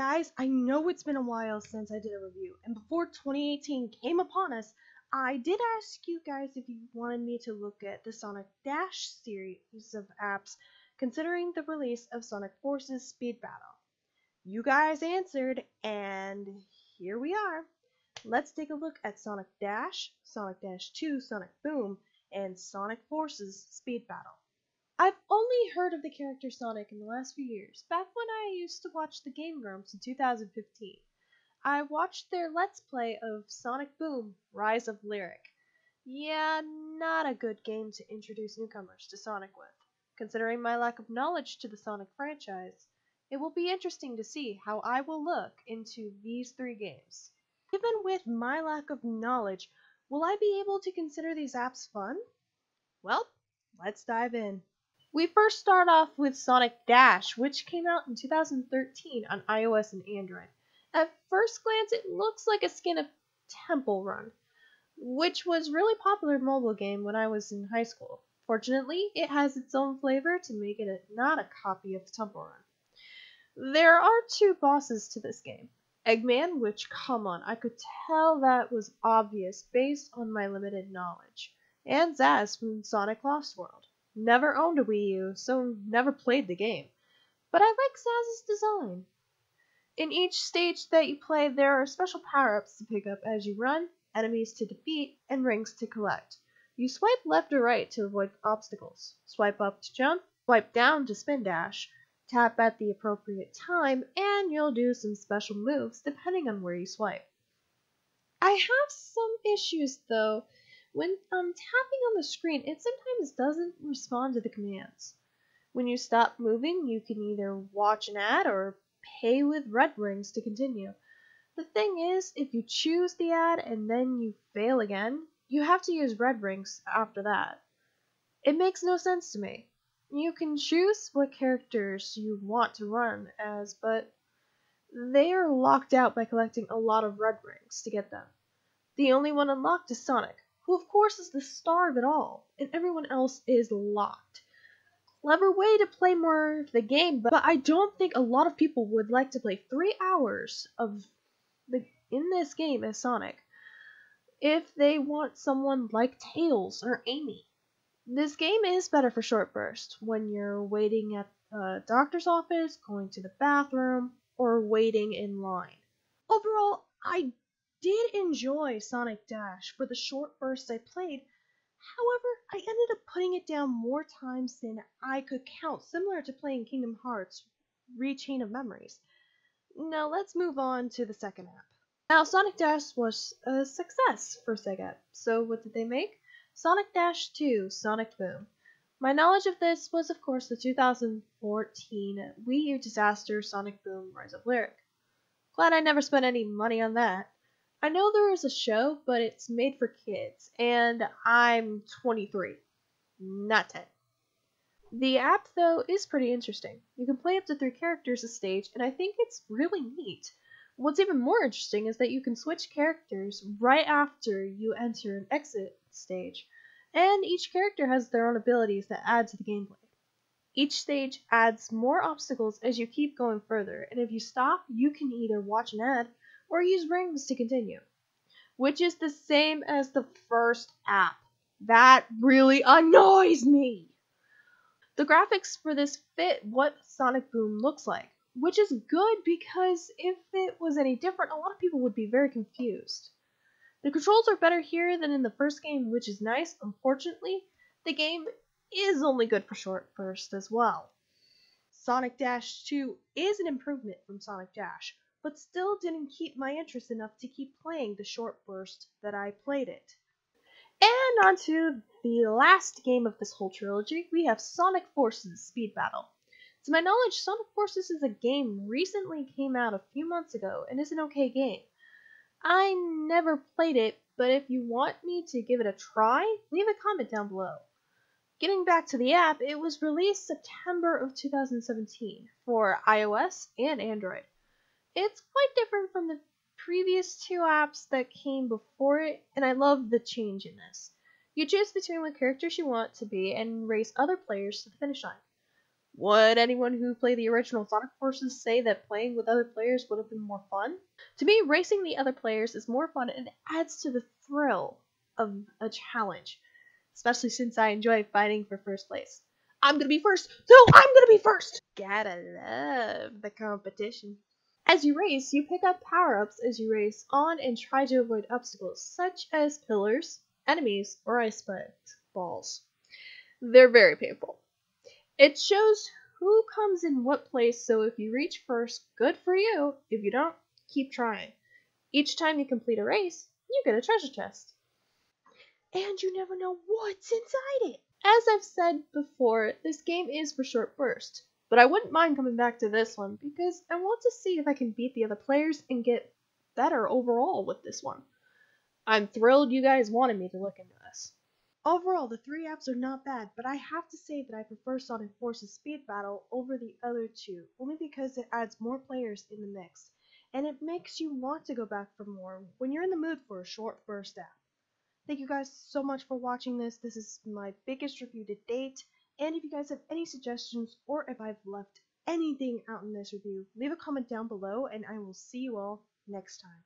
Guys, I know it's been a while since I did a review, and before 2018 came upon us, I did ask you guys if you wanted me to look at the Sonic Dash series of apps, considering the release of Sonic Forces Speed Battle. You guys answered, and here we are. Let's take a look at Sonic Dash, Sonic Dash 2, Sonic Boom, and Sonic Forces Speed Battle. I've only heard of the character Sonic in the last few years, back when I used to watch the Game Grumps in 2015. I watched their Let's Play of Sonic Boom, Rise of Lyric. Yeah, not a good game to introduce newcomers to Sonic with. Considering my lack of knowledge to the Sonic franchise, it will be interesting to see how I will look into these three games. Even with my lack of knowledge, will I be able to consider these apps fun? Well, let's dive in. We first start off with Sonic Dash, which came out in 2013 on iOS and Android. At first glance, it looks like a skin of Temple Run, which was really popular mobile game when I was in high school. Fortunately, it has its own flavor to make it not a copy of Temple Run. There are two bosses to this game. Eggman, which, come on, I could tell that was obvious based on my limited knowledge, and Zaz from Sonic Lost World. Never owned a Wii U, so never played the game, but I like Zaz's design. In each stage that you play, there are special power-ups to pick up as you run, enemies to defeat, and rings to collect. You swipe left or right to avoid obstacles, swipe up to jump, swipe down to spin dash, tap at the appropriate time, and you'll do some special moves depending on where you swipe. I have some issues though. When I'm tapping on the screen, it sometimes doesn't respond to the commands. When you stop moving, you can either watch an ad or pay with red rings to continue. The thing is, if you choose the ad and then you fail again, you have to use red rings after that. It makes no sense to me. You can choose what characters you want to run as, but they are locked out by collecting a lot of red rings to get them. The only one unlocked is Sonic, who of course is the star of it all, and everyone else is locked. Clever way to play more of the game, but I don't think a lot of people would like to play 3 hours in this game as Sonic if they want someone like Tails or Amy. This game is better for short bursts when you're waiting at a doctor's office, going to the bathroom, or waiting in line. Overall, I did enjoy Sonic Dash for the short bursts I played. However, I ended up putting it down more times than I could count, similar to playing Kingdom Hearts Re-Chain of Memories. Now let's move on to the second app. Now, Sonic Dash was a success for Sega, so what did they make? Sonic Dash 2, Sonic Boom. My knowledge of this was, of course, the 2014 Wii U disaster Sonic Boom Rise of Lyric. Glad I never spent any money on that. I know there is a show, but it's made for kids, and I'm 23, not 10. The app, though, is pretty interesting. You can play up to 3 characters a stage, and I think it's really neat. What's even more interesting is that you can switch characters right after you enter an exit stage, and each character has their own abilities that add to the gameplay. Each stage adds more obstacles as you keep going further, and if you stop, you can either watch an ad or use rings to continue, which is the same as the first app. That really annoys me! The graphics for this fit what Sonic Boom looks like, which is good because if it was any different, a lot of people would be very confused. The controls are better here than in the first game, which is nice. Unfortunately, the game is only good for short bursts as well. Sonic Dash 2 is an improvement from Sonic Dash, but still didn't keep my interest enough to keep playing the short burst that I played it. And on to the last game of this whole trilogy, we have Sonic Forces Speed Battle. To my knowledge, Sonic Forces is a game recently came out a few months ago and is an okay game. I never played it, but if you want me to give it a try, leave a comment down below. Getting back to the app, it was released September of 2017 for iOS and Android. It's quite different from the previous 2 apps that came before it, and I love the change in this. You choose between what characters you want to be and race other players to the finish line. Would anyone who played the original Sonic Forces say that playing with other players would have been more fun? To me, racing the other players is more fun and adds to the thrill of a challenge, especially since I enjoy fighting for first place. I'm gonna be first, so I'm gonna be first! Gotta love the competition. As you race, you pick up power-ups as you race on and try to avoid obstacles, such as pillars, enemies, or ice spiked balls. They're very painful. It shows who comes in what place, so if you reach first, good for you. If you don't, keep trying. Each time you complete a race, you get a treasure chest. And you never know what's inside it. As I've said before, this game is for short bursts, but I wouldn't mind coming back to this one because I want to see if I can beat the other players and get better overall with this one. I'm thrilled you guys wanted me to look into this. Overall, the three apps are not bad, but I have to say that I prefer Sonic Forces Speed Battle over the other two, only because it adds more players in the mix, and it makes you want to go back for more when you're in the mood for a short burst app. Thank you guys so much for watching this. This is my biggest review to date, and if you guys have any suggestions or if I've left anything out in this review, leave a comment down below, and I will see you all next time.